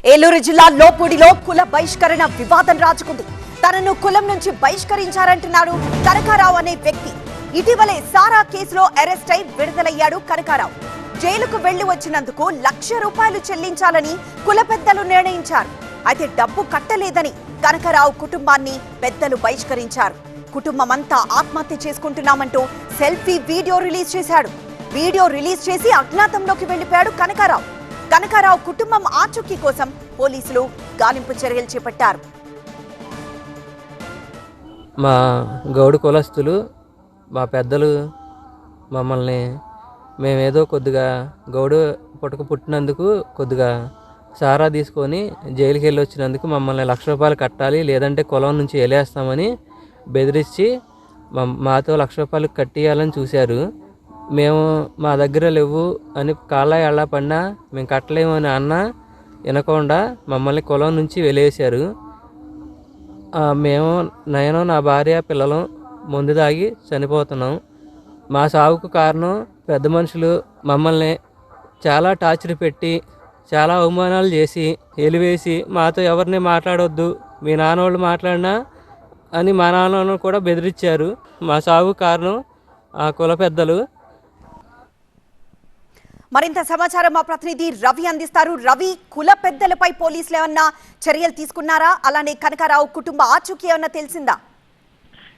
ఏలూరు జిల్లా లోపూడిలో కుల బహిష్కరణ వివాదం రాజుకుంది. తనను కులం నుంచి బహిష్కరించారంటున్నాడు కనకారావు అనే వ్యక్తి. ఇటీవలే సారా కేసులో అరెస్ట్ అయి విడుదలయ్యాడు కనకారావు. జైలుకు వెళ్లి వచ్చినందుకు ₹1,00,000 చెల్లించాలని కుల పెద్దలు నిర్ణయించారు. అయితే డబ్బు కట్టలేదని కనకారావు కుటుంబాన్ని పెద్దలు బహిష్కరించారు. కుటుంబమంతా ఆత్మహత్య చేసుకుంటున్నామంటూ సెల్ఫీ వీడియో రిలీజ్ చేశాడు. వీడియో రిలీజ్ చేసి అజ్ఞాతంలోకి వెళ్లిపోయాడు కనకారావు. కనకారావు కుటుంబం ఆచూకీ కోసం పోలీసులు గాలింపు చర్యలు చేపట్టారు. మా గౌడు కులస్తులు మా పెద్దలు మమ్మల్ని మేమేదో కొద్దిగా గౌడు పుట్టినందుకు కొద్దిగా సారా తీసుకొని జైలుకి వెళ్ళి వచ్చినందుకు మమ్మల్ని ₹1,00,000 కట్టాలి, లేదంటే కులం నుంచి వెళ్ళేస్తామని బెదిరించి మాతో ₹1,00,000 కట్టియాలని చూశారు. మేము మా దగ్గర లేవు అని కాళ్ళ ఎళ్ళ పడినా మేము కట్టలేము అని అన్నా వినకుండా మమ్మల్ని కులం నుంచి వెలేశారు. నేను నా భార్య పిల్లలు మందు తాగి చనిపోతున్నాం. మా సావుకు కారణం పెద్ద మనుషులు మమ్మల్ని చాలా టార్చర్ పెట్టి చాలా అవమానాలు చేసి ఎలివేసి మాతో ఎవరిని మాట్లాడొద్దు, మీ నాన్నోళ్ళు మాట్లాడినా అని మా నాన్నను కూడా బెదిరించారు. మా సావుకు కారణం ఆ కుల పెద్దలు. మరింత సమాచారం మా ప్రతినిధి రవి అందిస్తారు. రవి, కుల పెద్దలపై పోలీసులు ఏమన్నా చర్యలు తీసుకున్నారా? అలానే కనకారావు కుటుంబ ఆచూకీ ఏమన్నా తెలిసిందా?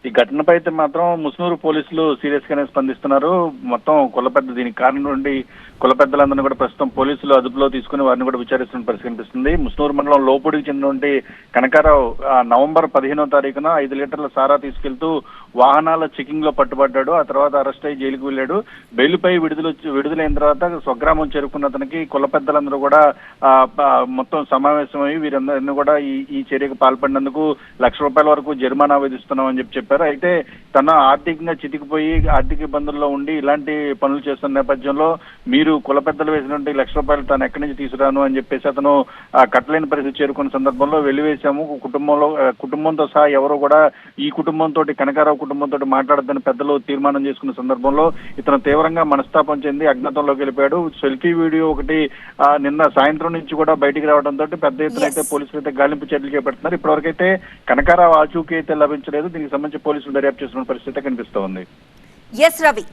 ఈ ఘటనపై అయితే మాత్రం ముస్నూరు పోలీసులు సీరియస్ గానే స్పందిస్తున్నారు. మొత్తం కుల పెద్ద దీనికి కారణం నుండి కుల పెద్దలందరినీ కూడా ప్రస్తుతం పోలీసులు అదుపులో తీసుకుని వారిని కూడా విచారిస్తున్న పరిస్థితి కనిపిస్తుంది. ముస్నూరు మండలం లోపూడికి చెందినటువంటి కనకారావు నవంబర్ 15వ తారీఖున 5 లీటర్ల సారా తీసుకెళ్తూ వాహనాల చెకింగ్ లో పట్టుబడ్డాడు. ఆ తర్వాత అరెస్ట్ అయ్యి జైలుకు వెళ్లాడు. బెయిల్పై విడుదలైన తర్వాత స్వగ్రామం చేరుకున్న అతనికి కుల పెద్దలందరూ కూడా మొత్తం సమావేశమై వీరందరినీ కూడా ఈ చర్యకు పాల్పడినందుకు ₹1,00,000 వరకు జరిమానా విధిస్తున్నామని చెప్పారు. అయితే తన ఆర్థికంగా చితికిపోయి ఆర్థిక ఇబ్బందుల్లో ఉండి ఇలాంటి పనులు చేస్తున్న నేపథ్యంలో మీరు కుల పెద్దలు వేసినటువంటి ₹1,00,000 తాను ఎక్కడి నుంచి తీసుకురాను అని చెప్పేసి అతను కట్టలేని పరిస్థితి చేరుకున్న సందర్భంలో వెలివేశాము. కుటుంబంతో సహా ఎవరు కూడా ఈ కుటుంబంతో కనకారావు కుటుంబంతో మాట్లాడొద్దని పెద్దలు తీర్మానం చేసుకున్న సందర్భంలో ఇతను తీవ్రంగా మనస్తాపం చెంది అజ్ఞాతంలోకి వెళ్ళిపోయాడు. సెల్ఫీ వీడియో ఒకటి నిన్న సాయంత్రం నుంచి కూడా బయటికి రావడంతో పెద్ద ఎత్తున అయితే పోలీసులు అయితే గాలింపు చర్యలు చేపడుతున్నారు. ఇప్పటివరకైతే కనకారావు ఆచూకీ అయితే లభించలేదు. దీనికి సంబంధించి పోలీసులు దర్యాప్తు చేస్తున్న పరిస్థితి కనిపిస్తోంది. ఎస్ రవి.